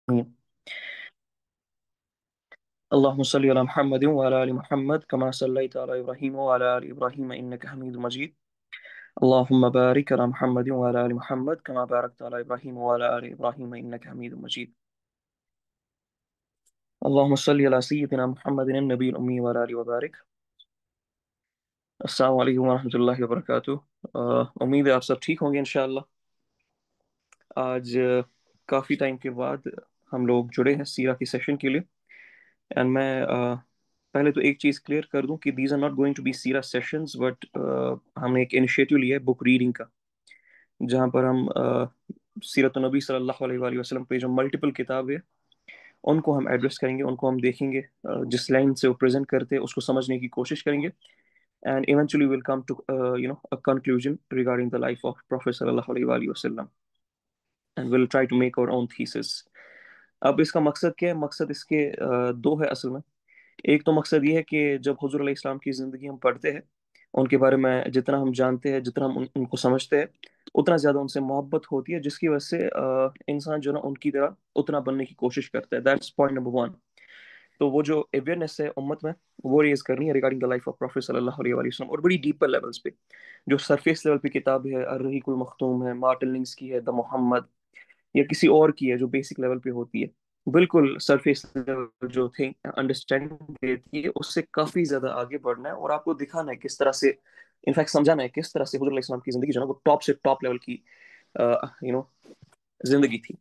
آمين. اللهم صل على محمد وعلى آل محمد كما صليت على إبراهيم وعلى آل إبراهيم إنك حميد مجيد. اللهم بارك على محمد وعلى آل محمد كما باركت على إبراهيم وعلى آل إبراهيم إنك حميد مجيد. اللهم صل على سيدنا محمد النبي الأمي وعلى آله وبارك. السلام علیکم ورحمۃ اللہ وبرکاتہ. امید ہے آپ سب ٹھیک ہوں گے انشاءاللہ. آج کافی ٹائم کے بعد ہم لوگ جڑے ہیں سیرہ کی سیشن کے لیے. اینڈ میں پہلے تو ایک چیز کلیئر کر دوں کہ these are not going to be سیرا سیشنز بٹ ہم نے ایک انیشیٹو لیا ہے بک ریڈنگ کا، جہاں پر ہم سیرت النبی صلی اللہ علیہ وآلہ وسلم پہ جو ملٹیپل کتابیں ان کو ہم ایڈریس کریں گے، ان کو ہم دیکھیں گے، جس لائن سے وہ پریزنٹ کرتے اس کو سمجھنے کی کوشش کریں گے. And eventually will come to a conclusion regarding the life of Prophet صلی اللہ علیہ وآلہ وسلم and we'll try to make our own thesis. اب اس کا مقصد کیا ہے؟ مقصد اس کے دو ہے اصل میں. ایک تو مقصد یہ ہے کہ جب حضور علیہ السلام کی زندگی ہم پڑھتے ہیں، ان کے بارے میں جتنا ہم جانتے ہیں، جتنا ہم ان کو سمجھتے ہیں، اتنا زیادہ ان سے محبت ہوتی ہے، جس کی وجہ سے انسان جو نا ان کی طرح اتنا بننے کی کوشش کرتا ہے. That's point number one. تو وہ جو اویئرنیس ہے امت میں، وہ ریز کرنی ہے regarding the life of prophet صلی اللہ علیہ وآلہ وسلم، اور بڑی ڈیپر لیولز پہ. جو سرفیس لیول پہ کتاب ہے، الرحیق المختوم ہے، مارٹن لنگس کی ہے دا محمد، یا کسی اور کی ہے جو بیسک لیول پہ ہوتی ہے، بالکل سرفیس لیول جو تھے انڈرسٹینڈنگ دیتی ہے، اس سے کافی زیادہ آگے بڑھنا ہے اور آپ کو دکھانا ہے کس طرح سے، انفیکٹ سمجھانا ہے کس طرح سے حضور علیہ السلام کی زندگی جو ہے نا وہ ٹاپ سے ٹاپ لیول کی یو نو زندگی تھی،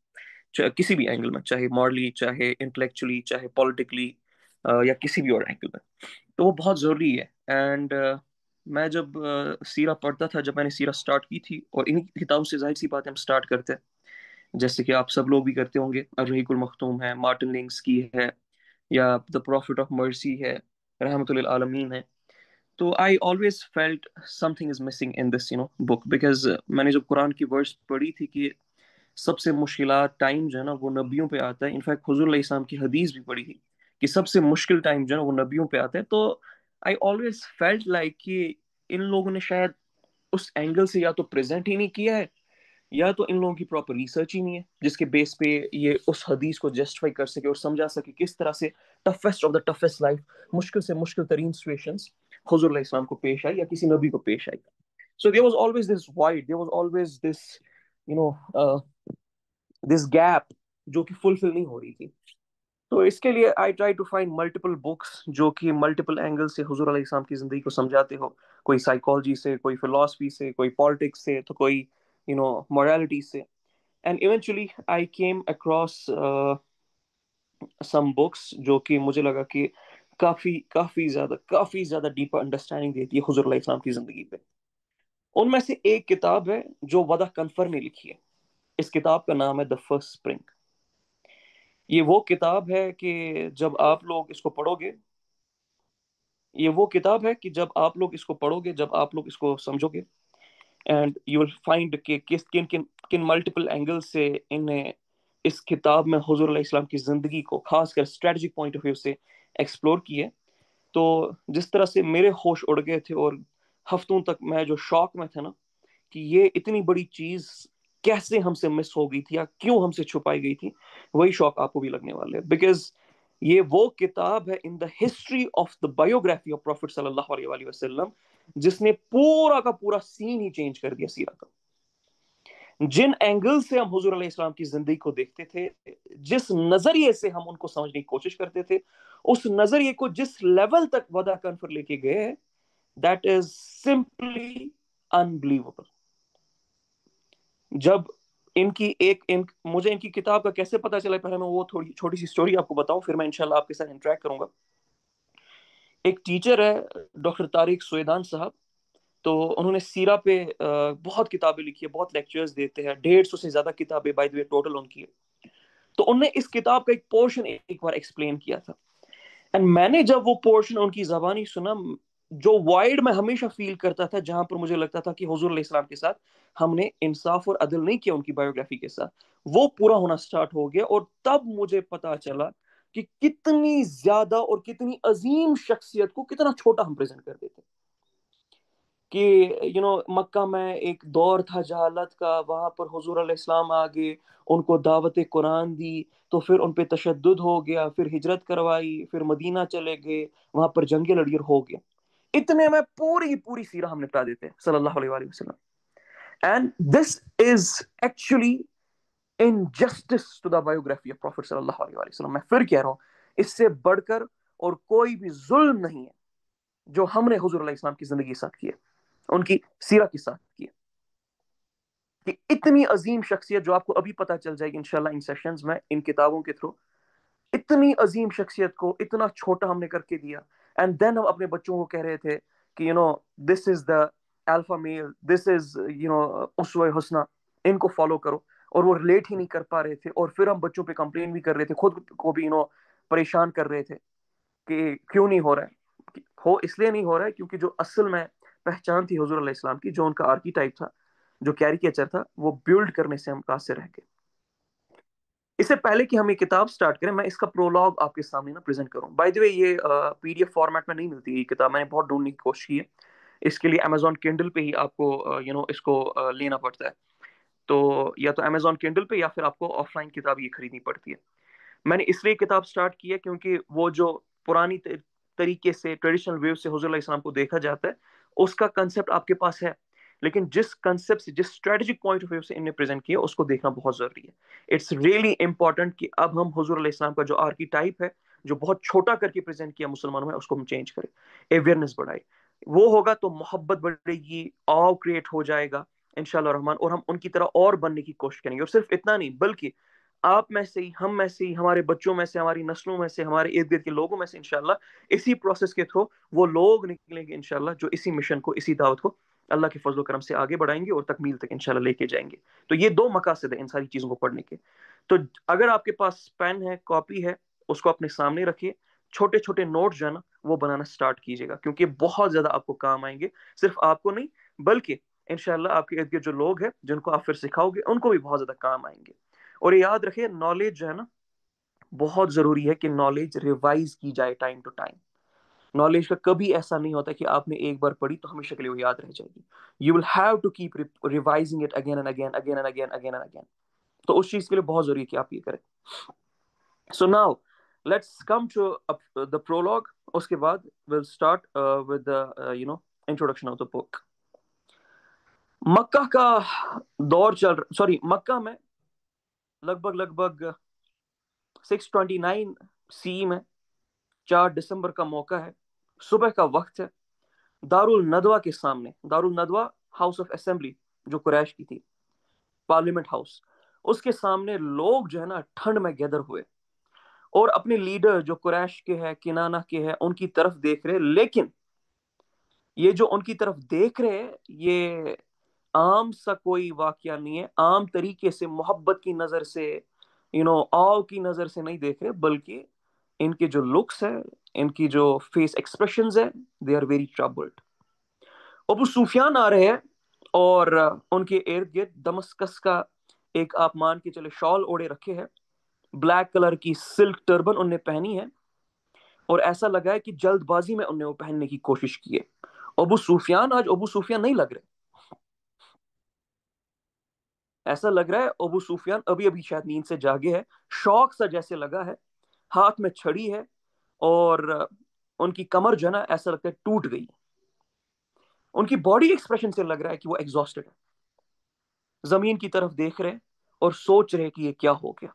کسی بھی اینگل میں، چاہے مورلی، چاہے انٹلیکچولی، چاہے پولیٹیکلی، یا کسی بھی اور اینگل میں. تو وہ بہت ضروری ہے. اینڈ میں جب سیرہ پڑھتا تھا، جب میں نے سیرہ سٹارٹ کی تھی، اور انہیں کتابوں سے ظاہر سی بات ہے ہم سٹارٹ کرتے ہیں، جیسے کہ آپ سب لوگ بھی کرتے ہوں گے. الرحیق المختوم ہے، مارٹن لنگس کی ہے، یا دا پروفٹ آف مرسی ہے، رحمۃ للعالمین ہے. تو I always felt some thing is missing in this book, because میں نے جب قرآن کی ورس پڑھی تھی کہ سب سے مشکلات ٹائم جو ہے نا وہ نبیوں پہ آتا ہے. انفیکٹ حضور علیہ السلام کی حدیث بھی پڑھی تھی کہ سب سے مشکل ٹائم جو ہے نا وہ نبیوں پہ آتا ہے. تو آئی آلویز فیلٹ لائک کہ ان لوگوں نے شاید اس اینگل سے یا تو پریزنٹ ہی نہیں کیا ہے، یا تو ان لوگوں کی پراپر ریسرچ ہی نہیں ہے جس کے بیس پہ یہ اس حدیث کو جسٹیفائی کر سکے اور سمجھا سکے کس طرح سے toughest of the toughest life, مشکل سے مشکل ترین سچویشنز حضور علیہ السلام کو پیش آئی یا کسی نبی کو پیش آئی. So there was always this wide, there was always this you know this gap جو کہ فلفل نہیں ہو رہی تھی. تو اس کے لیے I try to find multiple books جو کہ ملٹیپل اینگل سے حضور علیہ السلام کی زندگی کو سمجھاتے ہو، کوئی سائیکالوجی سے، کوئی فلاسفی سے، کوئی پالیٹکس سے، تو کوئی morality سے. And eventually I came across some books جو کہ مجھے لگا کہ کافی زیادہ ڈیپر انڈرسٹینڈنگ دیتی ہے حضور علیہ السلام کی زندگی پہ. ان میں سے ایک کتاب ہے جو ودا کنفر نے لکھی ہے. اس کتاب کا نام ہے دا فرسٹ اسپرنگ. یہ وہ کتاب ہے کہ جب آپ لوگ اس کو پڑھو گے، یہ وہ کتاب ہے کہ جب آپ لوگ اس کو پڑھو گے، جب آپ لوگ اس کو سمجھو گے، اینڈ یو ول فائنڈ کہ کن کن کن ملٹیپل اینگل سے انہیں اس کتاب میں حضور علیہ السلام کی زندگی کو خاص کر اسٹریٹجک پوائنٹ آف ویو سے ایکسپلور کیے. تو جس طرح سے میرے ہوش اڑ گئے تھے، اور ہفتوں تک میں جو شوق میں تھا نا کہ یہ اتنی بڑی چیز کیسے ہم سے مس ہو گئی تھی یا کیوں ہم سے چھپائی گئی تھی، وہی شوق آپ کو بھی لگنے والے. بیکاز یہ وہ کتاب ہے in the history of the biography of prophet صلی اللہ علیہ وآلہ وسلم جس نے پورا کا پورا سین ہی چینج کر دیا سیرت کا. جن اینگل سے ہم حضور علیہ السلام کی زندگی کو دیکھتے تھے، جس نظریے سے ہم ان کو سمجھنے کی کوشش کرتے تھے، اس نظریے کو جس لیول تک ودا کنفر لے کے گئے، دیٹ از سمپلی انبلیویبل. جب مجھے ان کی کتاب کا کیسے پتا چلا، پہلے میں وہ تھوڑی چھوٹی سی سٹوری آپ کو بتاؤں، پھر میں انشاءاللہ آپ کے ساتھ انٹریکٹ کروں گا. ایک ٹیچر ہے ڈاکٹر طارق سویدان صاحب، تو انہوں نے سیرہ پہ بہت کتابیں لکھی ہے، بہت لیکچرز دیتے ہیں، 150 سے زیادہ کتابیں by the way total in کی ہے. تو انہوں نے اس کتاب کا ایک پورشن ایک بار ایکسپلین کیا تھا، اینڈ میں نے جب وہ پورشن ان کی زبانی سنا، جو وائڈ میں ہمیشہ فیل کرتا تھا، جہاں پر مجھے لگتا تھا کہ حضور علیہ السلام کے ساتھ ہم نے انصاف اور عدل نہیں کیا ان کی بایوگرافی کے ساتھ، وہ پورا ہونا سٹارٹ ہو گیا. اور تب مجھے پتا چلا کہ کتنی زیادہ اور کتنی عظیم شخصیت کو کتنا چھوٹا ہم پریزنٹ کر دیتے. کہ مکہ میں ایک دور تھا جہالت کا، وہاں پر حضور علیہ السلام آگے ان کو دعوت قرآن دی، تو پھر ان پہ تشدد ہو گیا، پھر ہجرت کروائی، پھر مدینہ چلے گئے، وہاں پر جنگیں لڑی اور ہو گیا. اتنے میں پوری پوری سیرہ ہم نپٹا دیتے ہیں صلی اللہ علیہ وآلہ وسلم. And this is actually injustice to the biography of Prophet صلی اللہ علیہ وآلہ وسلم. میں پھر کہہ رہا ہوں، اس سے بڑھ کر اور کوئی بھی ظلم نہیں ہے جو ہم نے حضور علیہ السلام کی زندگی کے ساتھ کیا، ان کی سیرت کے ساتھ کیا. کہ اتنی عظیم شخصیت جو آپ کو ابھی پتہ چل جائے گی انشاءاللہ ان سیشنز میں، ان کتابوں کے تھرو، اتنی عظیم شخصیت کو اتنا چھوٹا ہم نے کر کے دیا. اینڈ دین ہم اپنے بچوں کو کہہ رہے تھے کہ دس از دا الفا میل، دس از اسوہ حسنہ، ان کو فالو کرو. اور وہ ریلیٹ ہی نہیں کر پا رہے تھے، اور پھر ہم بچوں پہ کمپلین بھی کر رہے تھے، خود کو بھی پریشان کر رہے تھے کہ کیوں نہیں ہو رہا ہے. ہو اس لیے نہیں ہو رہا ہے کیونکہ جو اصل میں پہچان تھی حضور علیہ السلام کی، جو ان کا آرکی ٹائپ تھا، جو کیریکیچر تھا، وہ بیلڈ کرنے سے ہم قاصر رہ گئے. اس سے پہلے کہ ہم یہ کتاب سٹارٹ کریں، میں اس کا پرولوگ آپ کے سامنے پریزنٹ کروں. بائی دی وے یہ پی ڈی ایف فارمیٹ میں نہیں ملتی یہ کتاب، میں نے بہت ڈھونڈنے کی کوشش کی ہے. اس کے لیے امیزون کینڈل پہ ہی آپ کو اس کو لینا پڑتا ہے. تو یا تو امیزون کینڈل پہ یا پھر آپ کو آف لائن کتاب یہ خریدنی پڑتی ہے. میں نے اس لیے کتاب سٹارٹ کی ہے کیونکہ وہ جو پرانی طریقے سے ٹریڈیشنل ویو سے حضور علیہ السلام کو دیکھا جاتا ہے، اس کا کنسپٹ آپ کے پاس ہے، لیکن جس کنسپٹ سے، جس اسٹریٹجک پوائنٹ آف ویو سے ان نے پریزنٹ کیا، اس کو دیکھنا بہت ضروری ہے. اٹس ریئلی امپورٹنٹ کہ اب ہم حضور علیہ السلام کا جو آرکی ٹائپ ہے، جو بہت چھوٹا کر کے پریزنٹ کیا مسلمانوں میں، اس کو ہم چینج کریں، اویئرنیس بڑھائے. وہ ہوگا تو محبت بڑھے گی، آو کریٹ ہو جائے گا انشاءاللہ الرحمن، اور ہم ان کی طرح اور بننے کی کوشش کریں گے. اور صرف اتنا نہیں، بلکہ آپ میں سے ہی، ہم میں سے ہی، ہمارے بچوں میں سے، ہماری نسلوں میں سے، ہمارے ارد گرد کے لوگوں میں سے انشاءاللہ اسی پروسیس کے تھرو وہ لوگ نکلیں گے انشاءاللہ جو اسی مشن کو، اسی دعوت کو اللہ کے فضل و کرم سے آگے بڑھائیں گے اور تکمیل تک انشاءاللہ لے کے جائیں گے. تو یہ دو مقاصد ہیں ان ساری چیزوں کو پڑھنے کے. تو اگر آپ کے پاس پین ہے، کاپی ہے، اس کو اپنے سامنے رکھیے. چھوٹے چھوٹے نوٹ جو ہے نا وہ بنانا سٹارٹ کیجیے گا، کیونکہ بہت زیادہ آپ کو کام آئیں گے. صرف آپ کو نہیں، بلکہ انشاءاللہ آپ کے ارد گرد جو لوگ ہیں جن کو آپ پھر سکھاؤ گے، ان کو بھی بہت زیادہ کام آئیں گے. اور یہ یاد رکھیے، نالج جو ہے نا، بہت ضروری ہے کہ نالج ریوائز کی جائے ٹائم ٹو ٹائم. نالج کا کبھی ایسا نہیں ہوتا کہ آپ نے ایک بار پڑھی تو ہمیشہ کے لیے وہ یاد رہ جائے گی. You will have to keep revising it again and again, again and again, again and again. تو اس چیز کے لیے بہت ضروری ہے کہ آپ یہ کریں. So now let's come to the prologue. اس کے بعد will start with introduction of the book. Makkah کا دور چل رہا، سوری، مکہ میں لگ بھگ 629 سی میں 4 دسمبر کا موقع ہے، صبح کا وقت ہے. دار الندوہ کے سامنے، دار الندوہ ہاؤس آف اسمبلی جو قریش کی تھی، پارلیمنٹ ہاؤس، اس کے سامنے لوگ جو ہے نا ٹھنڈ میں گیدر ہوئے اور اپنے لیڈر جو قریش کے ہے، کنانہ کے ہے، ان کی طرف دیکھ رہے. لیکن یہ جو ان کی طرف دیکھ رہے، یہ عام سا کوئی واقعہ نہیں ہے. عام طریقے سے محبت کی نظر سے، آؤ کی نظر سے نہیں دیکھ رہے، بلکہ ان کے جو لکس ہے، ان کی جو فیس ایکسپریشنز ہے، دے آر ویری ٹربلڈ. ابو سفیان آ رہے ہیں اور ان کے ارد گرد دمسکس کا ایک، آپ مان کے چلے، شال اوڑے رکھے ہیں، بلیک کلر کی سلک ٹربن ان نے پہنی ہے، اور ایسا لگا ہے کہ جلد بازی میں ان نے وہ پہننے کی کوشش کی ہے. ابو سفیان آج ابو سفیان نہیں لگ رہے. ایسا لگ رہا ہے ابو سفیان ابھی ابھی شاید نیند سے جاگے ہے، شوق سا جیسے لگا ہے. ہاتھ میں چھڑی ہے اور ان کی کمر جو ہے نا ایسا لگتا ہے ٹوٹ گئی. ان کی باڈی ایکسپریشن سے لگ رہا ہے کہ وہ ایگزاسٹڈ ہے. زمین کی طرف دیکھ رہے اور سوچ رہے کہ یہ کیا ہو گیا.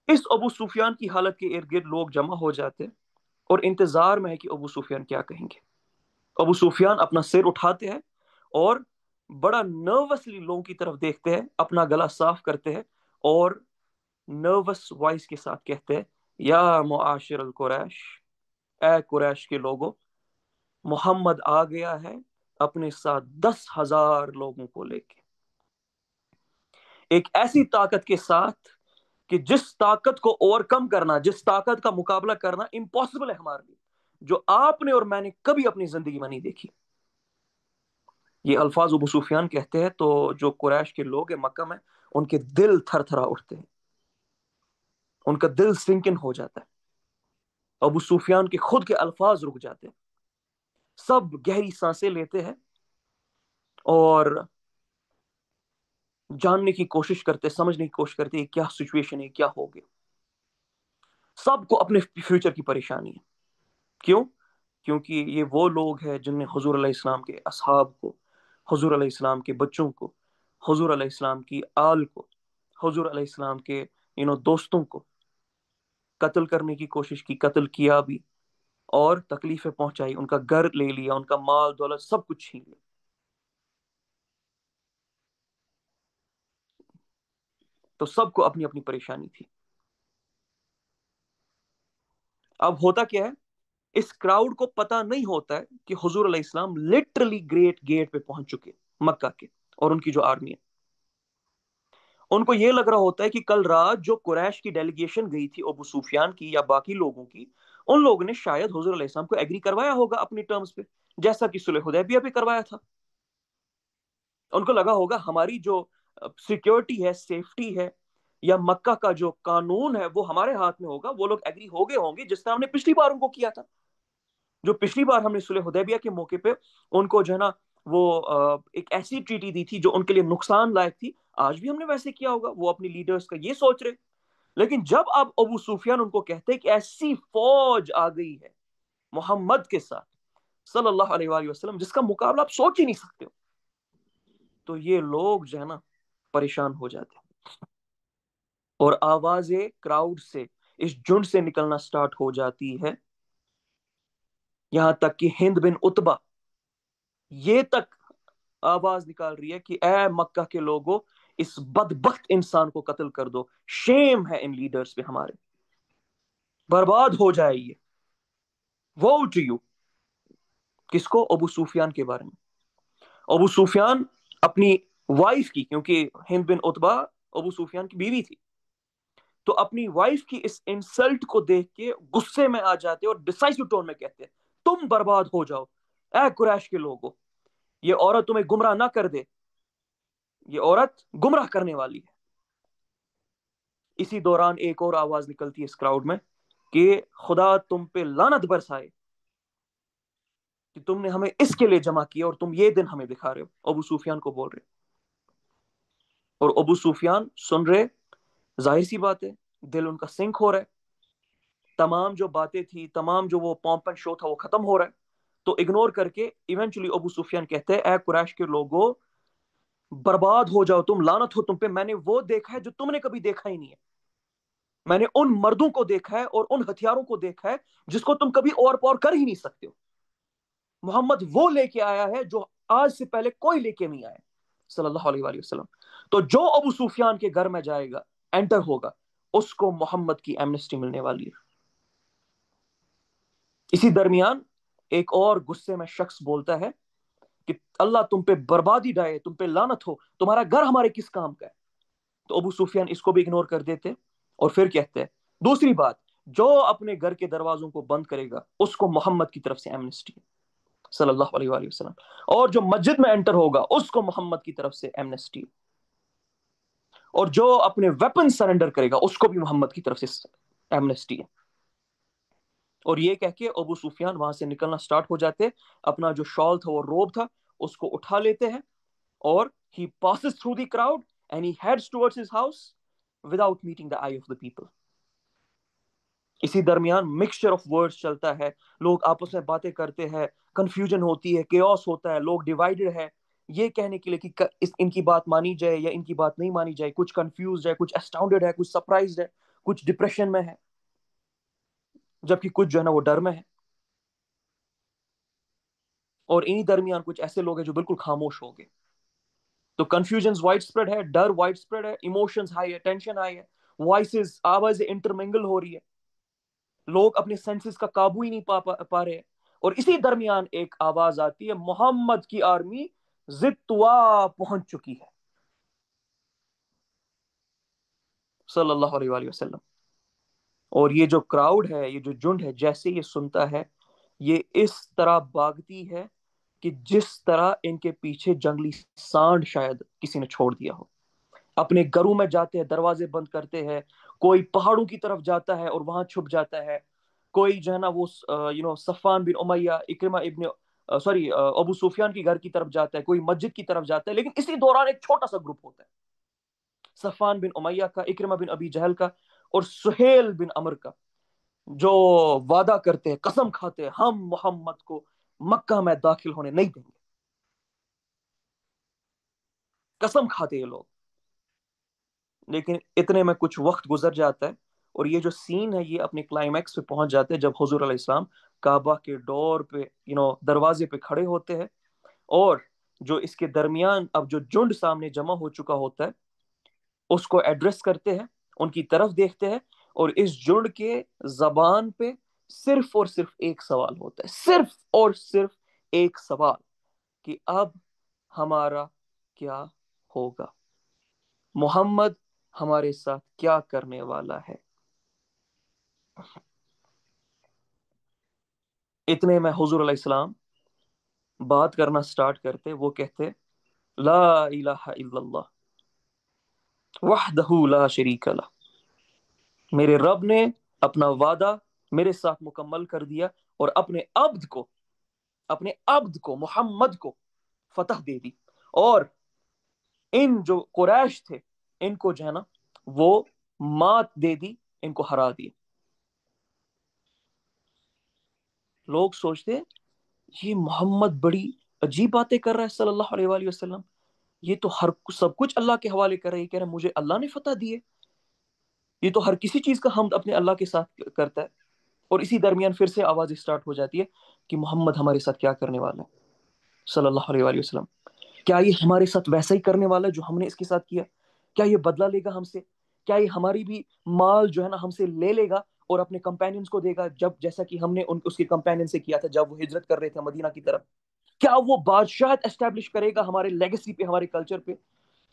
اس ابو سفیان کی حالت کے ارد گرد لوگ جمع ہو جاتے اور انتظار میں ہے کہ ابو سفیان کیا کہیں گے. ابو سفیان اپنا سر اٹھاتے ہیں اور بڑا نروسلی لوگوں کی طرف دیکھتے ہیں، اپنا گلا صاف کرتے ہیں اور نروس وائس کے ساتھ کہتے ہیں، یا معاشر القریش، اے قریش کے لوگوں، محمد آ گیا ہے اپنے ساتھ 10,000 لوگوں کو لے کے، ایک ایسی طاقت کے ساتھ کہ جس طاقت کو اوور کم کرنا، جس طاقت کا مقابلہ کرنا امپاسبل ہے ہمارے لیے، جو آپ نے اور میں نے کبھی اپنی زندگی میں نہیں دیکھی. یہ الفاظ ابو سفیان کہتے ہیں تو جو قریش کے لوگ ہیں مکہ میں، ان کے دل تھر تھرا اٹھتے ہیں، ان کا دل سنکن ہو جاتا ہے. ابو سفیان کے خود کے الفاظ رک جاتے ہیں. سب گہری سانسیں لیتے ہیں اور جاننے کی کوشش کرتے، سمجھنے کی کوشش کرتے کیا سچویشن ہے، کیا ہو گیا. سب کو اپنے فیوچر کی پریشانی ہے. کیوں؟ کیونکہ یہ وہ لوگ ہیں جن نے حضور علیہ السلام کے اصحاب کو، حضور علیہ السلام کے بچوں کو، حضور علیہ السلام کی آل کو، حضور علیہ السلام کے دوستوں کو قتل کرنے کی کوشش کی، قتل کیا بھی، اور تکلیفیں پہنچائی، ان کا گھر لے لیا، ان کا مال دولت سب کچھ چھین لیا. تو سب کو اپنی اپنی پریشانی تھی. اب ہوتا کیا ہے، اس کراؤڈ کو پتا نہیں ہوتا ہے کہ حضور علیہ السلام لٹرلی گریٹ گیٹ پہ پہنچ چکے مکہ کے، اور ان کی جو آرمی ہے. ان کو یہ لگ رہا ہوتا ہے کہ کل رات جو قریش کی ڈیلیگیشن گئی تھی ابو سفیان کی یا باقی لوگوں کی، ان لوگوں نے شاید حضور علیہ السلام کو ایگری کروایا ہوگا اپنی ٹرمز پہ، جیسا کہ صلح حدیبیہ پہ کروایا تھا. ان کو لگا ہوگا ہماری جو سیکیورٹی ہے، سیفٹی ہے، یا مکہ کا جو قانون ہے وہ ہمارے ہاتھ میں ہوگا. وہ لوگ ایگری ہو گئے ہوں گے جس طرح ہم نے پچھلی بار ان کو کیا تھا. جو پچھلی بار ہم نے صلح حدیبیہ کے موقع پہ ان کو جو ہے نا وہ ایک ایسی ٹریٹی دی تھی جو ان کے لیے نقصان لائق تھی، آج بھی ہم نے ویسے کیا ہوگا. وہ اپنی لیڈرز کا یہ سوچ رہے. لیکن جب اب ابو سفیان ان کو کہتے کہ ایسی فوج آ گئی ہے محمد کے ساتھ صلی اللہ علیہ وآلہ وسلم جس کا مقابلہ آپ سوچ ہی نہیں سکتے ہو، تو یہ لوگ جو ہے نا پریشان ہو جاتے ہیں، اور آوازیں کراؤڈ سے، اس جھنڈ سے نکلنا سٹارٹ ہو جاتی ہے. یہاں تک کہ ہند بن اتبا یہ تک آواز نکال رہی ہے کہ اے مکہ کے لوگوں، اس بدبخت انسان کو قتل کر دو، شیم ہے ان لیڈرز پہ ہمارے، برباد ہو جائے یہ. وہ ٹو یو، کس کو؟ ابو سفیان کے بارے میں. ابو سفیان اپنی وائف کی، کیونکہ ہند بن اتبا ابو سفیان کی بیوی تھی، تو اپنی وائف کی اس انسلٹ کو دیکھ کے غصے میں آ جاتے اور ڈسائسو ٹون میں کہتے ہیں تم برباد ہو جاؤ اے قریش کے لوگوں، یہ عورت تمہیں گمراہ نہ کر دے، یہ عورت گمراہ کرنے والی ہے. اسی دوران ایک اور آواز نکلتی ہے اس کراؤڈ میں کہ خدا تم پہ لعنت برسائے کہ تم نے ہمیں اس کے لیے جمع کیا اور تم یہ دن ہمیں دکھا رہے ہو. ابو سفیان کو بول رہے، اور ابو سفیان سن رہے. ظاہر سی بات ہے دل ان کا سنک ہو رہا ہے، تمام جو باتیں تھی، تمام جو وہ پومپ اینڈ شو تھا وہ ختم ہو رہا ہے. تو اگنور کر کے ایونچولی ابو سفیان کہتے ہیں اے قریش کے لوگوں، برباد ہو جاؤ تم، لعنت ہو تم پہ، میں نے وہ دیکھا ہے جو تم نے کبھی دیکھا ہی نہیں ہے. میں نے ان مردوں کو دیکھا ہے اور ان ہتھیاروں کو دیکھا ہے جس کو تم کبھی اور پور کر ہی نہیں سکتے ہو. محمد وہ لے کے آیا ہے جو آج سے پہلے کوئی لے کے نہیں آیا صلی اللہ علیہ وآلہ وسلم. تو جو ابو سفیان کے گھر میں جائے گا، انٹر ہوگا، اس کو محمد کی ایمنسٹی ملنے والی ہے. اسی درمیان ایک اور غصے میں شخص بولتا ہے کہ اللہ تم پہ بربادی ڈائے، تم پہ لعنت ہو، تمہارا گھر ہمارے کس کام کا ہے. تو ابو سفیان اس کو بھی اگنور کر دیتے اور پھر کہتے ہیں دوسری بات، جو اپنے گھر کے دروازوں کو بند کرے گا اس کو محمد کی طرف سے ایمنسٹی ہے صلی اللہ علیہ وآلہ وسلم، اور جو مسجد میں انٹر ہوگا اس کو محمد کی طرف سے ایمنسٹی، اور جو اپنے ویپن سرنڈر کرے گا اس کو بھی محمد کی طرف سے ایمنسٹی ہے. اور یہ کہہ کے ابو سفیان وہاں سے نکلنا سٹارٹ ہو جاتے، اپنا جو شال تھا وہ روب تھا اس کو اٹھا لیتے ہیں، اور he passes through the crowd and he heads towards his house without meeting the eye of the people. اسی درمیان مکسچر آف ورڈز چلتا ہے، لوگ آپس میں باتیں کرتے ہیں، کنفیوژن ہوتی ہے، کیوس ہوتا ہے، لوگ ڈیوائیڈڈ ہے یہ کہنے کے لیے کہ ان کی بات مانی جائے یا ان کی بات نہیں مانی جائے. کچھ کنفیوزڈ ہے، کچھ اسٹاؤنڈڈ ہے، کچھ سرپرائزڈ ہے، کچھ ڈپریشن میں ہے، جبکہ کچھ جو ہے نا وہ ڈر میں ہے. اور انہی درمیان کچھ ایسے لوگ ہیں جو بالکل خاموش ہو گئے. تو کنفیوژن وائڈ اسپریڈ ہے، ڈر وائڈ اسپریڈ ہے، ایموشنز ہائی ہے، ٹینشن ہائی ہے، وائسز، آوازیں انٹرمنگل ہو رہی ہے، لوگ اپنے سینسز کا قابو ہی نہیں پا رہے. اور اسی درمیان ایک آواز آتی ہے محمد کی آرمی زتوا پہنچ چکی ہے صلی اللہ علیہ وآلہ وسلم. اور یہ جو کراؤڈ ہے، یہ جو جھنڈ ہے، جیسے یہ سنتا ہے یہ اس طرح بھاگتی ہے کہ جس طرح ان کے پیچھے جنگلی سانڈ شاید کسی نے چھوڑ دیا ہو. اپنے گھروں میں جاتے ہیں، دروازے بند کرتے ہیں، کوئی پہاڑوں کی طرف جاتا ہے اور وہاں چھپ جاتا ہے، کوئی جو ہے نا وہ صفان بن امیہ، اکرمہ ابن سوری ابو سفیان کی گھر کی طرف جاتا ہے, کوئی مسجد کی طرف جاتا ہے, لیکن اسی دوران ایک چھوٹا سا گروپ ہوتا ہے, صفوان بن امیہ کا, اکرمہ بن ابی جہل کا, اور سہیل بن عمر کا, جو وعدہ کرتے ہیں, قسم کھاتے ہیں, ہم محمد کو مکہ میں داخل ہونے نہیں دیں گے. قسم کھاتے یہ لوگ. لیکن اتنے میں کچھ وقت گزر جاتا ہے, اور یہ جو سین ہے یہ اپنے کلائمیکس پہ پہنچ جاتے ہیں جب حضور علیہ السلام کعبہ کے ڈور پہ دروازے پہ کھڑے ہوتے ہیں, اور جو اس کے درمیان اب جو جنڈ سامنے جمع ہو چکا ہوتا ہے اس کو ایڈریس کرتے ہیں, ان کی طرف دیکھتے ہیں, اور اس جنڈ کے زبان پہ صرف اور صرف ایک سوال ہوتا ہے, صرف اور صرف ایک سوال, کہ اب ہمارا کیا ہوگا, محمد ہمارے ساتھ کیا کرنے والا ہے. اتنے میں حضور علیہ السلام بات کرنا سٹارٹ کرتے, وہ کہتے لا الہ الا اللہ وحدہ لا شریک لہ, میرے رب نے اپنا وعدہ میرے ساتھ مکمل کر دیا, اور اپنے عبد کو محمد کو فتح دے دی, اور ان جو قریش تھے ان کو جو ہے نا وہ مات دے دی, ان کو ہرا دی. لوگ سوچتے یہ محمد بڑی عجیب باتیں کر رہا ہے صلی اللہ علیہ وآلہ وسلم, یہ تو ہر سب کچھ اللہ کے حوالے کر رہا ہے, یہ کہہ رہا ہے مجھے اللہ نے فتح دی ہے, یہ تو ہر کسی چیز کا حمد اپنے اللہ کے ساتھ کرتا ہے. اور اسی درمیان پھر سے آواز اسٹارٹ ہو جاتی ہے کہ محمد ہمارے ساتھ کیا کرنے والا ہے صلی اللہ علیہ وآلہ وسلم, کیا یہ ہمارے ساتھ ویسا ہی کرنے والا ہے جو ہم نے اس کے ساتھ کیا, کیا یہ بدلہ لے گا ہم سے, کیا یہ ہماری بھی مال جو ہے نا ہم سے لے لے گا اور اپنے کمپینینز کو دے گا, جب جیسا کہ ہم نے اس کے کمپینین سے کیا تھا جب وہ ہجرت کر رہے تھے مدینہ کی طرف. کیا وہ بادشاہت اسٹیبلش کرے گا ہمارے لیگیسی پہ, ہمارے کلچر پہ,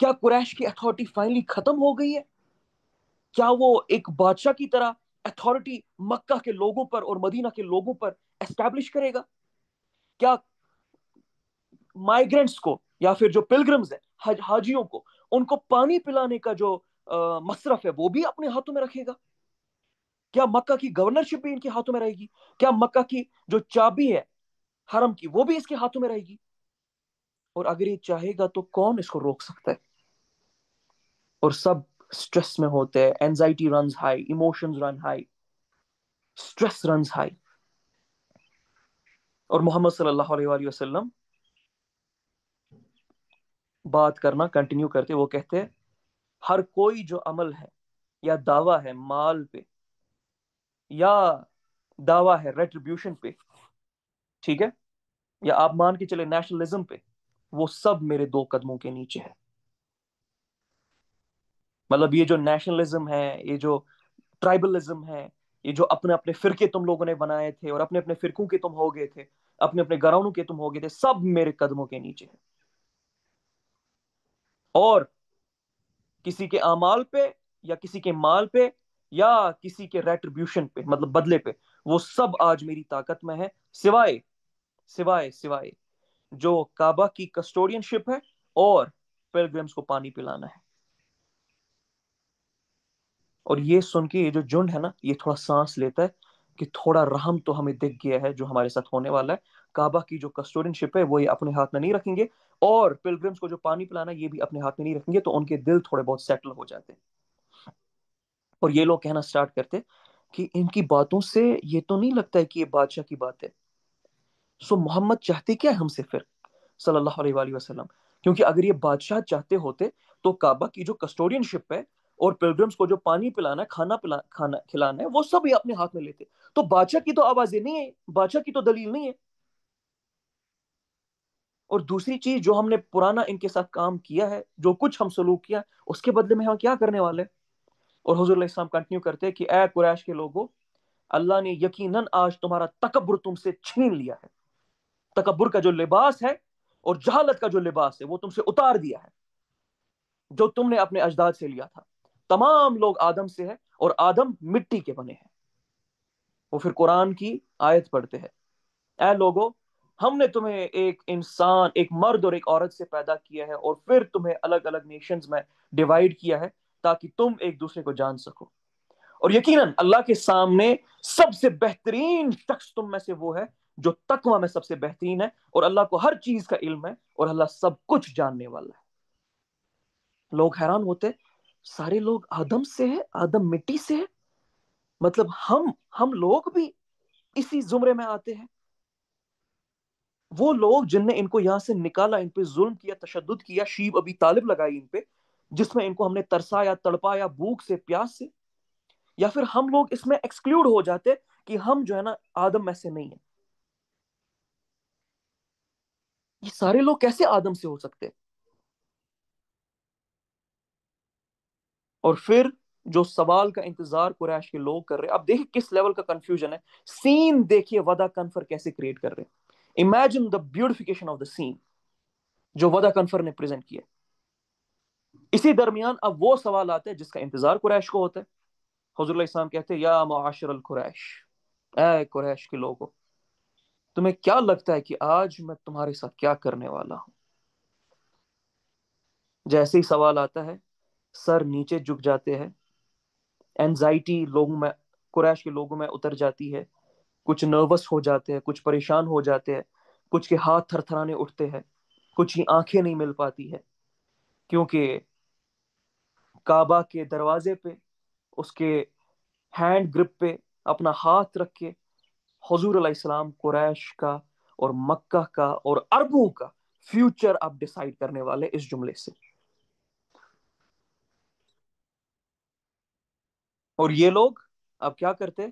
کیا قریش کی اتھارٹی فائنلی ختم ہو گئی ہے, کیا وہ ایک بادشاہ کی طرح اتھارٹی مکہ کے لوگوں پر اور مدینہ کے لوگوں پر اسٹیبلش کرے گا, کیا مائیگرنٹس کو یا پھر جو پلگرمز ہیں حاجیوں کو, ان کو پانی پلانے کا جو مصرف ہے وہ بھی اپنے ہاتھوں میں رکھے گا, کیا مکہ کی گورنرشپ بھی ان کے ہاتھوں میں رہے گی, کیا مکہ کی جو چابی ہے حرم کی وہ بھی اس کے ہاتھوں میں رہے گی, اور اگر یہ چاہے گا تو کون اس کو روک سکتا ہے. اور سب سٹریس میں ہوتے ہیں, اینزائٹی رنز ہائی, ایموشنز رن ہائی, سٹریس رنز ہائی. اور محمد صلی اللہ علیہ وآلہ وسلم بات کرنا کنٹینیو کرتے, وہ کہتے ہر کوئی جو عمل ہے یا دعویٰ ہے مال پہ یا دعویٰ ہے ریٹریبیوشن پہ, ٹھیک ہے, یا آپ مان کے چلے نیشنلزم پہ, وہ سب میرے دو قدموں کے نیچے ہے. مطلب یہ جو نیشنلزم ہے, یہ جو ٹرائبلزم ہے, یہ جو اپنے اپنے فرقے تم لوگوں نے بنائے تھے اور اپنے اپنے فرقوں کے تم ہو گئے تھے, اپنے اپنے گھرانوں کے تم ہو گئے تھے, سب میرے قدموں کے نیچے ہے. اور کسی کے اعمال پہ یا کسی کے مال پہ یا کسی کے ریٹریبیوشن پہ, مطلب بدلے پہ, وہ سب آج میری طاقت میں ہے, سوائے سوائے سوائے جو کعبہ کی کسٹوڈین شپ ہے اور پلگرمز کو پانی پلانا ہے. اور یہ سن کے یہ جو جنڈ ہے نا یہ تھوڑا سانس لیتا ہے کہ تھوڑا رحم تو ہمیں دکھ گیا ہے جو ہمارے ساتھ ہونے والا ہے. کعبہ کی جو کسٹوڈین شپ ہے وہ یہ اپنے ہاتھ میں نہیں رکھیں گے, اور پلگرمز کو جو پانی پلانا ہے یہ بھی اپنے ہاتھ میں نہیں رکھیں گے, تو ان کے دل تھوڑے بہت سیٹل ہو جاتے. اور یہ لوگ کہنا سٹارٹ کرتے کہ ان کی باتوں سے یہ تو نہیں لگتا ہے کہ یہ بادشاہ کی بات ہے, سو محمد چاہتے کیا ہے ہم سے پھر صلی اللہ علیہ وآلہ وسلم, کیونکہ اگر یہ بادشاہ چاہتے ہوتے تو کعبہ کی جو کسٹوڈین شپ ہے اور پلگرمز کو جو پانی پلانا ہے, کھانا کھلانا ہے, وہ سب یہ اپنے ہاتھ میں لیتے. تو بادشاہ کی تو آوازیں نہیں ہے, بادشاہ کی تو دلیل نہیں ہے. اور دوسری چیز جو ہم نے پرانا ان کے ساتھ کام کیا ہے, جو کچھ ہم سلوک کیا, اس کے بدلے میں ہم کیا کرنے والے. اور حضور علیہ السلام کنٹینیو کرتے کہ اے قریش کے لوگوں, اللہ نے یقیناً آج تمہارا تکبر تم سے چھین لیا ہے. تکبر کا جو لباس ہے اور جہالت کا جو لباس ہے وہ تم سے اتار دیا ہے, جو تم نے اپنے اجداد سے لیا تھا. تمام لوگ آدم سے ہے اور آدم مٹی کے بنے ہیں. وہ پھر قرآن کی آیت پڑھتے ہیں, اے لوگوں, ہم نے تمہیں ایک انسان, ایک مرد اور ایک عورت سے پیدا کیا ہے, اور پھر تمہیں الگ الگ نیشنز میں ڈیوائیڈ کیا ہے تاکہ تم ایک دوسرے کو جان سکو. اور یقیناً اللہ کے سامنے سب سے بہترین شخص تم میں سے وہ ہے جو تقوی میں سب سے بہترین ہے، اور اللہ کو ہر چیز کا علم ہے، اور اللہ سب کچھ جاننے والا ہے۔ لوگ حیران ہوتے، سارے لوگ آدم سے ہے، آدم مٹی سے ہے، مطلب ہم لوگ بھی اسی زمرے میں آتے ہیں۔ وہ لوگ جن نے ان کو یہاں سے نکالا، ان پہ ظلم کیا، تشدد کیا، شیب ابی طالب لگائی ان پہ، جس میں ان کو ہم نے ترسایا، تڑپایا، بھوک سے، پیاس سے، یا پھر ہم لوگ اس میں ایکسکلوڈ ہو جاتے کہ ہم جو ہے نا آدم میں سے نہیں ہیں؟ یہ سارے لوگ کیسے آدم سے ہو سکتے؟ اور پھر جو سوال کا انتظار قریش کے لوگ کر رہے ہیں، اب دیکھیں کس لیول کا کنفیوژن ہے، سین دیکھیے ودا کنفر کیسے کریٹ کر رہے ہیں، imagine the beautification of the scene جو ودا کنفر نے پریزنٹ کیا۔ اسی درمیان اب وہ سوال آتے ہیں جس کا انتظار قریش کو ہوتا ہے۔ حضور علیہ السلام کہتے ہیں یا معاشر القریش، اے قریش کے لوگوں، تمہیں کیا لگتا ہے کہ آج میں تمہارے ساتھ کیا کرنے والا ہوں؟ جیسے ہی سوال آتا ہے سر نیچے جھک جاتے ہیں، اینزائٹی لوگوں میں، قریش کے لوگوں میں اتر جاتی ہے، کچھ نروس ہو جاتے ہیں، کچھ پریشان ہو جاتے ہیں، کچھ کے ہاتھ تھر تھرانے اٹھتے ہیں، کچھ کی آنکھیں نہیں مل پاتی ہے، کیونکہ کعبہ کے دروازے پہ، اس کے ہینڈ گرپ پہ اپنا ہاتھ رکھ کے حضور علیہ السلام قریش کا اور مکہ کا اور عربوں کا فیوچر اب ڈیسائیڈ کرنے والے اس جملے سے۔ اور یہ لوگ اب کیا کرتے؟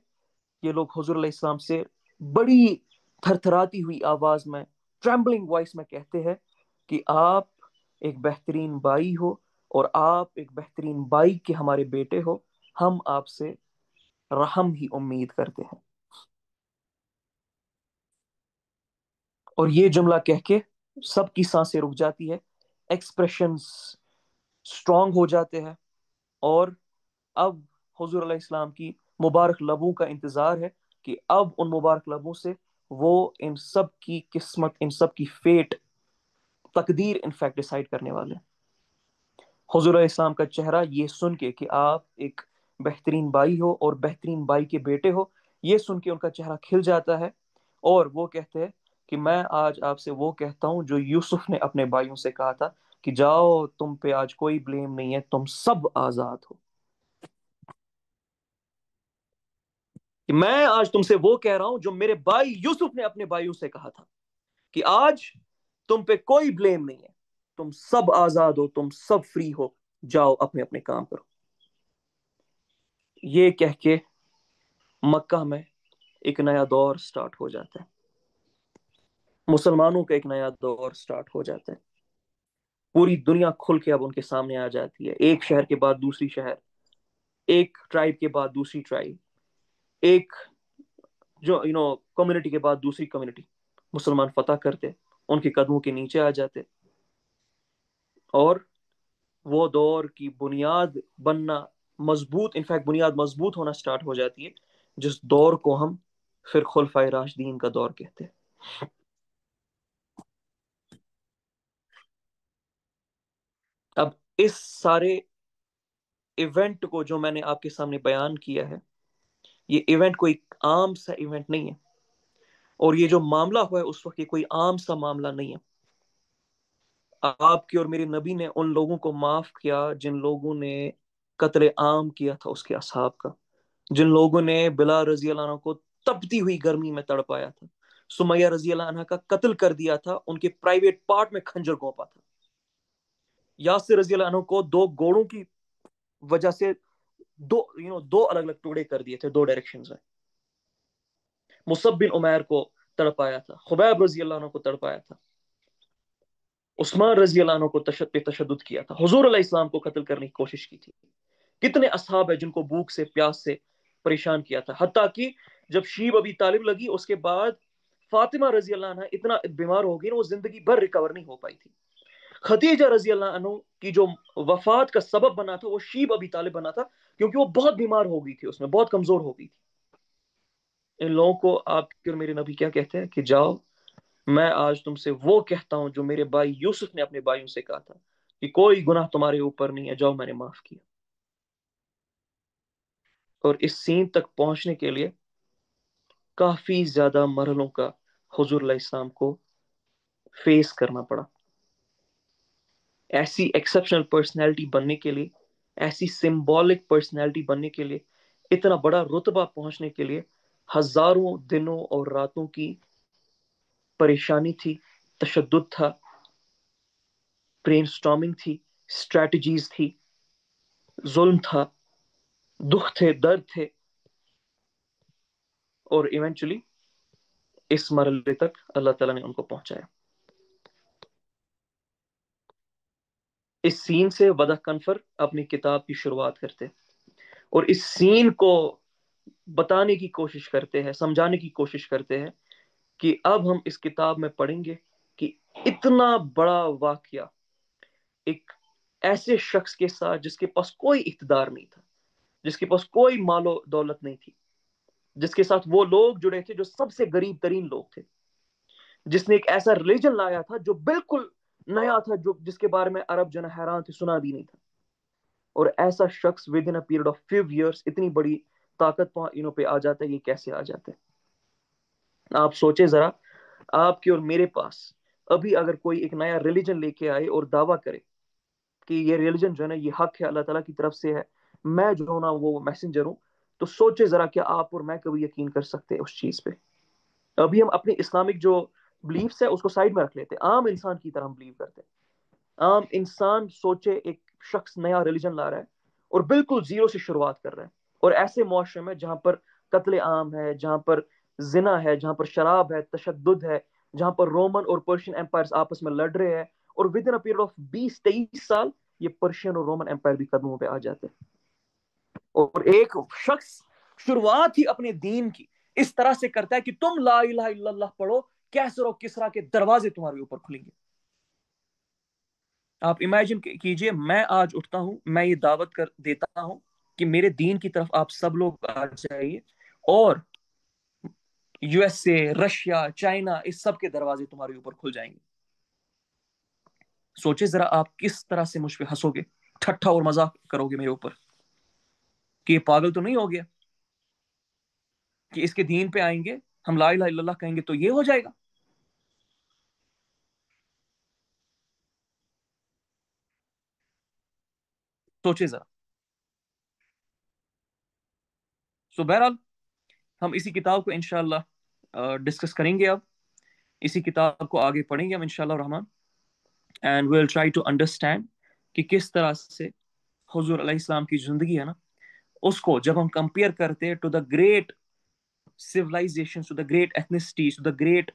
یہ لوگ حضور علیہ السلام سے بڑی تھر تھراتی ہوئی آواز میں، ٹریمبلنگ وائس میں کہتے ہیں کہ آپ ایک بہترین بائی ہو، اور آپ ایک بہترین بائی کے ہمارے بیٹے ہو، ہم آپ سے رحم ہی امید کرتے ہیں۔ اور یہ جملہ کہہ کے سب کی سانسیں رک جاتی ہے، ایکسپریشنز اسٹرانگ ہو جاتے ہیں، اور اب حضور علیہ السلام کی مبارک لبوں کا انتظار ہے کہ اب ان مبارک لبوں سے وہ ان سب کی قسمت، ان سب کی فیٹ، تقدیر انفیکٹ ڈیسائیڈ کرنے والے ہیں۔ حضور علیہ السلام کا چہرہ یہ سن کے کہ آپ ایک بہترین بھائی ہو اور بہترین بھائی کے بیٹے ہو، یہ سن کے ان کا چہرہ کھل جاتا ہے، اور وہ کہتے ہیں کہ میں آج آپ سے وہ کہتا ہوں جو یوسف نے اپنے بھائیوں سے کہا تھا کہ جاؤ تم پہ آج کوئی بلیم نہیں ہے، تم سب آزاد ہو۔ کہ میں آج تم سے وہ کہہ رہا ہوں جو میرے بھائی یوسف نے اپنے بھائیوں سے کہا تھا کہ آج تم پہ کوئی بلیم نہیں ہے، تم سب آزاد ہو، تم سب فری ہو، جاؤ اپنے اپنے کام کرو۔ یہ کہہ کے مکہ میں ایک نیا دور سٹارٹ ہو جاتا ہے، مسلمانوں کا ایک نیا دور سٹارٹ ہو جاتا ہے، پوری دنیا کھل کے اب ان کے سامنے آ جاتی ہے، ایک شہر کے بعد دوسری شہر، ایک ٹرائب کے بعد دوسری ٹرائب، ایک جو کمیونٹی کے بعد دوسری کمیونٹی، مسلمان فتح کرتے، ان کے قدموں کے نیچے آ جاتے، اور وہ دور کی بنیاد بننا مضبوط، انفیکٹ بنیاد مضبوط ہونا سٹارٹ ہو جاتی ہے، جس دور کو ہم پھر خلفائے راشدین کا دور کہتے ہیں۔ اب اس سارے ایونٹ کو جو میں نے آپ کے سامنے بیان کیا ہے، یہ ایونٹ کوئی عام سا ایونٹ نہیں ہے، اور یہ جو معاملہ ہوا ہے اس وقت یہ کوئی عام سا معاملہ نہیں ہے۔ آپ کے اور میرے نبی نے ان لوگوں کو معاف کیا جن لوگوں نے قتل عام کیا تھا اس کے اصحاب کا، جن لوگوں نے بلال رضی اللہ عنہ کو تپتی ہوئی گرمی میں تڑپایا تھا، سمیہ رضی اللہ عنہ کا قتل کر دیا تھا، ان کے پرائیویٹ پارٹ میں کھنجر گھونپا تھا، یاسر رضی اللہ عنہ کو دو گوڑوں کی وجہ سے دو الگ الگ ٹکڑے کر دیے تھے، دو ڈائریکشنز میں، مصعب بن عمیر کو تڑپایا تھا، خبیب رضی اللہ عنہ کو تڑپایا تھا، عثمان رضی اللہ عنہ کو تشدد کیا تھا، حضور علیہ السلام کو قتل کرنے کی کوشش کی تھی، کتنے اصحاب ہیں جن کو بھوک سے، پیاس سے پریشان کیا تھا، حتیٰ کہ جب شیب ابھی طالب لگی اس کے بعد فاطمہ رضی اللہ عنہ اتنا بیمار ہو گئی نا، وہ زندگی بھر ریکور نہیں ہو پائی تھی، خدیجہ رضی اللہ عنہ کی جو وفات کا سبب بنا تھا وہ شیب ابھی طالب بنا تھا، کیونکہ وہ بہت بیمار ہو گئی تھی، اس میں بہت کمزور ہو گئی تھی۔ ان لوگوں کو آپ کے اور میرے نبی کیا کہتے ہیں کہ جاؤ میں آج تم سے وہ کہتا ہوں جو میرے بھائی یوسف نے اپنے بھائیوں سے کہا تھا کہ کوئی گناہ تمہارے اوپر نہیں ہے، جاؤ میں نے معاف کیا۔ اور اس سین تک پہنچنے کے لیے کافی زیادہ مرحلوں کا حضور علیہ السلام کو فیس کرنا پڑا. ایسی ایکسیپشنل پرسنالٹی بننے کے لیے، ایسی سمبولک پرسنالٹی بننے کے لیے، اتنا بڑا رتبہ پہنچنے کے لیے ہزاروں دنوں اور راتوں کی پریشانی تھی، تشدد تھا، برین سٹارمنگ تھی، اسٹریٹجیز تھی، ظلم تھا، دکھ تھے، درد تھے، اور ایونچولی اس مرحلے تک اللہ تعالیٰ نے ان کو پہنچایا. اس سین سے وضع کنفر اپنی کتاب کی شروعات کرتے اور اس سین کو بتانے کی کوشش کرتے ہیں، سمجھانے کی کوشش کرتے ہیں کہ اب ہم اس کتاب میں پڑھیں گے کہ اتنا بڑا واقعہ ایک ایسے شخص کے ساتھ جس کے پاس کوئی اقتدار نہیں تھا، جس کے پاس کوئی مال و دولت نہیں تھی، جس کے ساتھ وہ لوگ جڑے تھے جو سب سے غریب ترین لوگ تھے، جس نے ایک ایسا ریلیجن لایا تھا جو بالکل نیا تھا، جس کے بارے میں عرب جو ہے حیران تھے، سنا بھی نہیں تھا. اور ایسا شخص with in period of few years اتنی بڑی طاقت پہ آ جاتا ہے، یہ کیسے آ جاتا ہے؟ آپ سوچے ذرا، آپ کے اور میرے پاس ابھی اگر کوئی ایک نیا ریلیجن لے کے آئے اور دعویٰ کرے کہ یہ ریلیجن جو ہے نا یہ حق ہے، اللہ تعالیٰ کی طرف سے ہے، میں جو ہوں نا وہ میسنجر ہوں، تو سوچے ذرا کہ آپ اور میں کبھی یقین کر سکتے ہیں اس چیز پہ؟ ابھی ہم اپنی اسلامک جو بلیفس ہے اس کو سائڈ میں رکھ لیتے ہیں، عام انسان کی طرح ہم بلیو کرتے ہیں. عام انسان سوچے ایک شخص نیا ریلیجن لا رہا ہے اور بالکل زیرو سے شروعات کر رہا ہے، اور ایسے معاشرے میں جہاں پر قتل عام ہے، جہاں پر زنا ہے، جہاں پر شراب ہے، تشدد ہے، جہاں پر رومن اور پرشین امپائرز آپس میں لڑ رہے ہیں، اور ود ان پیریڈ آف 20-23 سال یہ پرشین اور رومن امپائر بھی قدموں پہ آ جاتے ہیں. اور ایک شخص شروعات ہی اپنے دین کی اس طرح سے کرتا ہے کہ تم لا الہ الا اللہ پڑھو، کیسر و کسرا کے دروازے تمہارے اوپر کھلیں گے. آپ امیجن کیجئے، میں آج اٹھتا ہوں، میں یہ دعوت کر دیتا ہوں کہ میرے دین کی طرف آپ سب لوگ آ جائیے، اور U S A, Russia, China, اس سب کے دروازے تمہارے اوپر کھل جائیں گے. سوچے ذرا آپ کس طرح سے مجھ پہ ہنسو گے، ٹھٹھا اور مذاق کرو گے میرے اوپر کہ یہ پاگل تو نہیں ہو گیا کہ اس کے دین پہ آئیں گے، ہم لا الہ الا اللہ کہیں گے تو یہ ہو جائے گا. سوچے ذرا. سو بہرحال ہم اسی کتاب کو انشاءاللہ ڈسکس کریں گے. اب اسی کتاب کو آگے پڑھیں گے ہم انشاءاللہ الرحمن، and we'll try to understand کہ کس طرح سے حضور علیہ السلام کی زندگی ہے نا، اس کو جب ہم کمپیئر کرتے to the great civilizations, to the great ethnicities, to the great,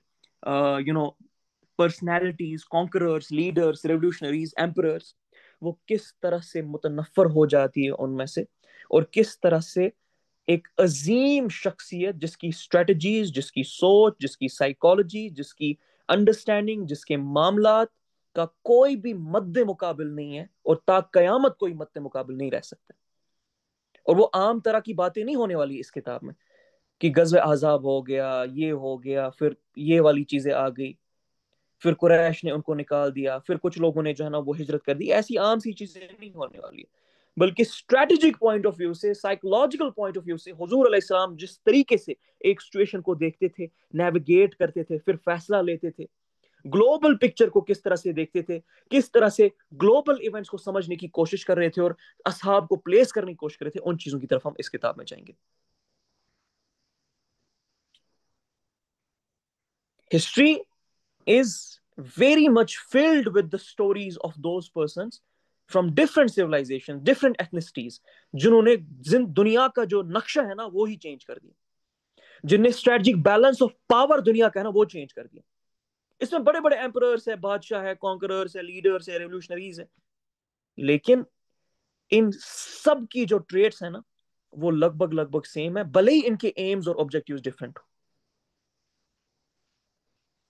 personalities, conquerors, leaders, revolutionaries, emperors، وہ کس طرح سے متنفر ہو جاتی ہے ان میں سے، اور کس طرح سے ایک عظیم شخصیت جس کی اسٹریٹجیز، جس کی سوچ، جس کی سائیکالوجی، جس کی انڈرسٹینڈنگ، جس کے معاملات کا کوئی بھی مد مقابل نہیں ہے، اور تا قیامت کوئی مد مقابل نہیں رہ سکتا. اور وہ عام طرح کی باتیں نہیں ہونے والی اس کتاب میں کہ غزوہ احزاب ہو گیا، یہ ہو گیا، پھر یہ والی چیزیں آ گئی، پھر قریش نے ان کو نکال دیا، پھر کچھ لوگوں نے جو ہے نا وہ ہجرت کر دی. ایسی عام سی چیزیں نہیں ہونے والی، بلکہ اسٹریٹجک پوائنٹ آف ویو سے، سائیکولوجیکل پوائنٹ آف ویو سے حضور علیہ السلام جس طریقے سے ایک سچویشن کو دیکھتے تھے، نیویگیٹ کرتے تھے، پھر فیصلہ لیتے تھے، گلوبل پکچر کو کس طرح سے دیکھتے تھے، کس طرح سے گلوبل ایونٹس کو سمجھنے کی کوشش کر رہے تھے، اور اصحاب کو پلیس کرنے کی کوشش کر رہے تھے، ان چیزوں کی طرف ہم اس کتاب میں جائیں گے. History is very much filled with the stories of those persons from different civilizations, different ethnicities، جنہوں نے دنیا کا جو نقشہ ہے نا وہی چینج کر دیا، جن نے اسٹریٹجک بیلنس آف پاور دنیا کا ہے نا وہ چینج کر دیا. اس میں بڑے بڑے ایمپررز ہیں، بادشاہ ہے، کانکررز ہے، لیڈرز ہے، ریولوشنریز ہیں، لیکن ان سب کی جو ٹریٹس ہیں نا وہ لگ بھگ سیم ہے، بھلے ہی ان کے ایمز اور آبجیکٹیوز ڈفرنٹ ہو.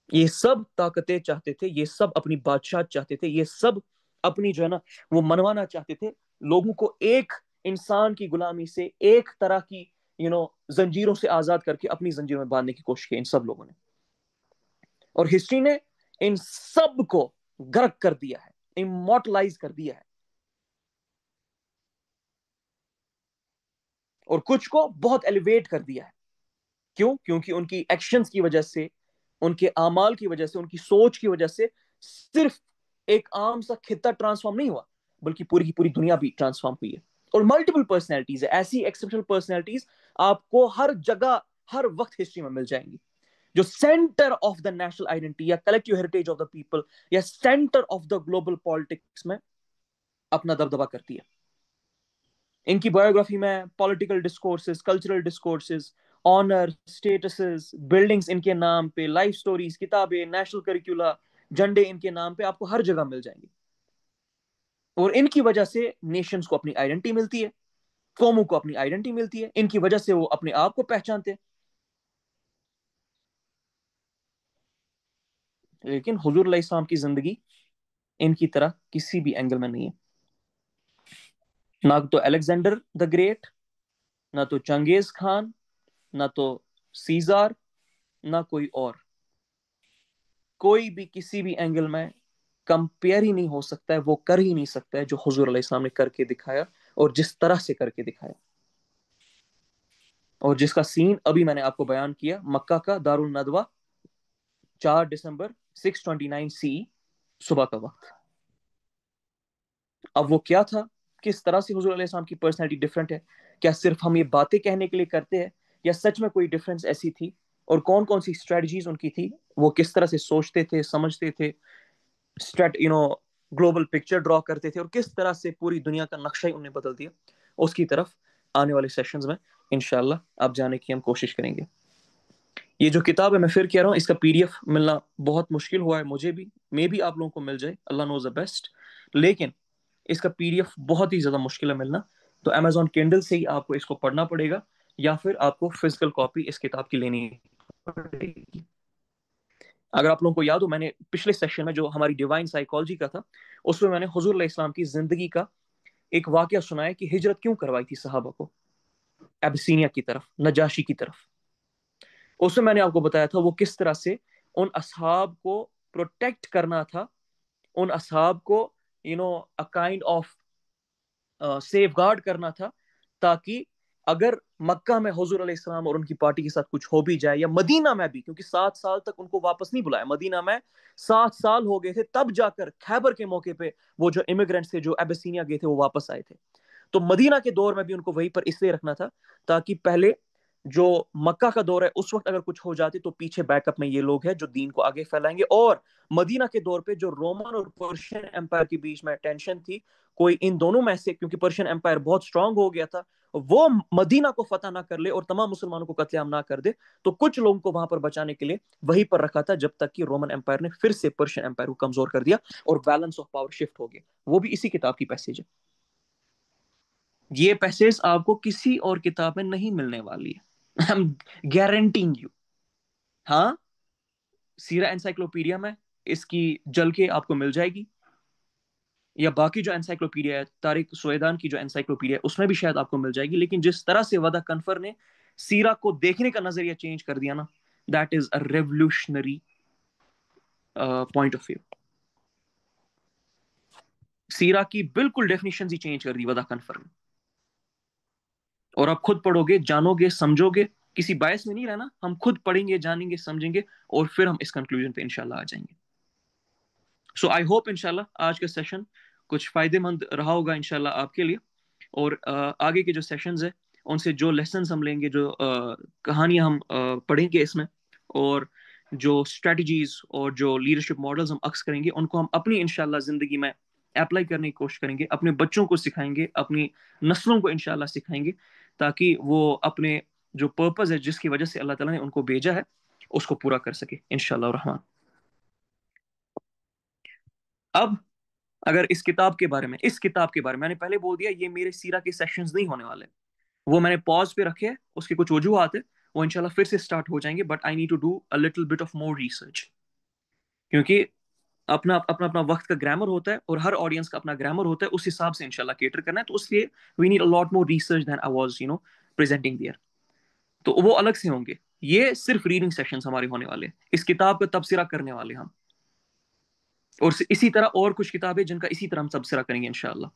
یہ سب طاقتیں چاہتے تھے، یہ سب اپنی بادشاہ چاہتے تھے، یہ سب اپنی جو ہے نا وہ منوانا چاہتے تھے، لوگوں کو ایک انسان کی غلامی سے، ایک طرح کی زنجیروں سے آزاد کر کے اپنی زنجیروں میں باندھنے کی کوشش کی ان سب لوگوں نے. اور ہسٹری نے ان سب کو غرق کر دیا ہے، امورٹلائز کر دیا ہے، اور کچھ کو بہت ایلیویٹ کر دیا ہے. کیوں؟ کیونکہ ان کی ایکشنز کی وجہ سے ان کے اعمال کی وجہ سے, ان کی سوچ کی وجہ سے صرف ایک عام سا خطہ ٹرانسفارم نہیں ہوا, بلکہ پوری کی پوری دنیا بھی ٹرانسفارم ہوئی ہے. اور ملٹیپل پرسنالٹیز ہے, ایسی ایکسپشنل پرسنالٹیز آپ کو ہر جگہ ہر وقت ہسٹری میں مل جائیں گی, جو centre of the national identity یا collective heritage of the people یا centre of the global politics میں اپنا دبدبا کرتی ہے. ان کی بایوگرافی میں political discourses, cultural discourses, honour, statuses, buildings ان کے نام پہ, لائف سٹوریز, کتابیں, نیشنل کریکولا, جھنڈے ان کے نام پہ آپ کو ہر جگہ مل جائیں گے. اور ان کی وجہ سے نیشنز کو اپنی آئیڈینٹی ملتی ہے, قوموں کو اپنی آئیڈینٹی ملتی ہے, ان کی وجہ سے وہ اپنے آپ کو پہچانتے ہیں. لیکن حضور علیہ السلام کی زندگی ان کی طرح کسی بھی اینگل میں نہیں ہے. نہ تو الیگزینڈر دا گریٹ, نہ تو چنگیز خان, نہ تو سیزار, نہ کوئی اور. کوئی بھی کسی بھی اینگل میں کمپیئر ہی نہیں ہو سکتا ہے, وہ کر ہی نہیں سکتا ہے جو حضور علیہ السلام نے کر کے دکھایا, اور جس طرح سے کر کے دکھایا, اور جس کا سین ابھی میں نے آپ کو بیان کیا, مکہ کا دار الندوہ, 4 دسمبر 629 سی, صبح کا وقت. اب وہ کیا تھا, کس طرح سے حضور علیہ السلام کی پرسنالٹی ڈفرنٹ ہے, کیا صرف ہم یہ باتیں کہنے کے لیے کرتے ہیں, یا سچ میں کوئی ڈفرنس ایسی تھی, اور کون کون سی اسٹریٹجیز ان کی تھی, وہ کس طرح سے سوچتے تھے, سمجھتے تھے, گلوبل پکچر ڈرا کرتے تھے, اور کس طرح سے پوری دنیا کا نقشہ ہی انہیں بدل دیا, اس کی طرف آنے والے سیشنز میں انشاءاللہ آپ جانے کی ہم کوشش کریں گے. یہ جو کتاب ہے, میں پھر کہہ رہا ہوں, اس کا پی ڈی ایف ملنا بہت مشکل ہوا ہے مجھے بھی, میں بھی آپ لوگوں کو مل جائے, اللہ نوز دا بیسٹ, لیکن اس کا پی ڈی ایف بہت ہی زیادہ مشکل ہے ملنا. تو امیزون کینڈل سے ہی آپ کو اس کو پڑھنا پڑے گا, یا پھر آپ کو فزیکل کاپی اس کتاب کی لینی پڑے گی. اگر آپ لوگوں کو یاد ہو, میں نے پچھلے سیشن میں جو ہماری ڈیوائن سائیکالوجی کا تھا, اس میں نے حضور علیہ السلام کی زندگی کا ایک واقعہ سنایا کہ ہجرت کیوں کروائی تھی صحابہ کو ابسینیا کی طرف, نجاشی کی طرف. اس میں نے آپ کو بتایا تھا وہ کس طرح سے ان اصحاب کو پروٹیکٹ کرنا تھا, ان اصحاب کو a kind of safeguard کرنا تھا, تاکہ اگر مکہ میں حضور علیہ السلام اور ان کی پارٹی کے ساتھ کچھ ہو بھی جائے, یا مدینہ میں بھی, کیونکہ 7 سال تک ان کو واپس نہیں بلایا, مدینہ میں 7 سال ہو گئے تھے, تب جا کر خیبر کے موقع پہ وہ جو امیگرینٹس تھے جو ابسینیا گئے تھے وہ واپس آئے تھے. تو مدینہ کے دور میں بھی ان کو وہیں پر اس لیے رکھنا تھا تاکہ پہلے جو مکہ کا دور ہے اس وقت اگر کچھ ہو جاتی تو پیچھے بیک اپ میں یہ لوگ ہیں جو دین کو آگے پھیلائیں گے. اور مدینہ کے دور پہ جو رومن اور پرشین امپائر کے بیچ میں ٹینشن تھی, کوئی ان دونوں میں سے, کیونکہ پرشین امپائر بہت سٹرونگ ہو گیا تھا, وہ مدینہ کو فتح نہ کر لے اور تمام مسلمانوں کو قتل عام نہ کر دے, تو کچھ لوگوں کو وہاں پر بچانے کے لیے وہیں پر رکھا تھا, جب تک کہ رومن امپائر نے پھر سے پرشین امپائر کو کمزور کر دیا اور بیلنس آف پاور شفٹ ہو گیا. وہ بھی اسی کتاب کی پیسیج ہے. یہ پیسیج آپ کو کسی اور کتاب میں نہیں ملنے والی ہے, I'm guaranteeing you. ہاں, سیرہ انسائکلوپیڈیا میں اس کی جل کے آپ کو مل جائے گی, یا باقی جو انسائکلوپیڈیا ہے, طارق سویدان کی جو انسائکلوپیڈیا ہے, اس میں بھی شاید آپ کو مل جائے گی. لیکن جس طرح سے ودا کنفر نے سیرہ کو دیکھنے کا نظریہ چینج کر دیا نا, that is a revolutionary point of view. سیرہ کی بالکل ڈیفینیشن ہی چینج کر دی ودا کنفر نے, اور آپ خود پڑھو گے, جانو گے, سمجھو گے, کسی باعث میں نہیں رہنا, ہم خود پڑھیں گے, جانیں گے, سمجھیں گے, اور پھر ہم اس کنکلوژن پہ انشاءاللہ آ جائیں گے. سو آئی ہوپ انشاءاللہ آج کا سیشن کچھ فائدے مند رہا ہوگا انشاءاللہ آپ کے لیے, اور آگے کے جو سیشنز ہیں ان سے جو لیسنز ہم لیں گے, جو کہانیاں ہم پڑھیں گے اس میں, اور جو اسٹریٹجیز اور جو لیڈرشپ ماڈلز ہم عکس کریں گے, ان کو ہم اپنی انشاءاللہ زندگی میں اپلائی کرنے کی کوشش کریں گے, اپنے بچوں کو سکھائیں گے, اپنی نسلوں کو انشاءاللہ سکھائیں گے, تاکہ وہ اپنے جو پرپز ہے جس کی وجہ سے اللہ تعالیٰ نے ان کو بھیجا ہے اس کو پورا کر سکے انشاءاللہ الرحمن. اب اگر اس کتاب کے بارے میں نے پہلے بول دیا, یہ میرے سیرہ کے سیشنز نہیں ہونے والے, وہ میں نے پاز پہ رکھے, اس کے کچھ وجوہات ہیں, وہ انشاءاللہ پھر سے سٹارٹ ہو جائیں گے, but I need to do a little bit of more research, کیونکہ اپنا وقت کا گرامر ہوتا ہے, اور ہر آڈینس کا اپنا گرامر ہوتا ہے, اس حساب سے انشاءاللہ کیٹر کرنا ہے, تو اس لیے we need a lot more research than I was presenting there. تو وہ الگ سے ہوں گے, یہ صرف ریڈنگ سیشنز ہمارے ہونے والے, اس کتاب کا تبصرہ کرنے والے ہم, اور اسی طرح اور کچھ کتابیں جن کا اسی طرح ہم تبصرہ کریں گے انشاءاللہ.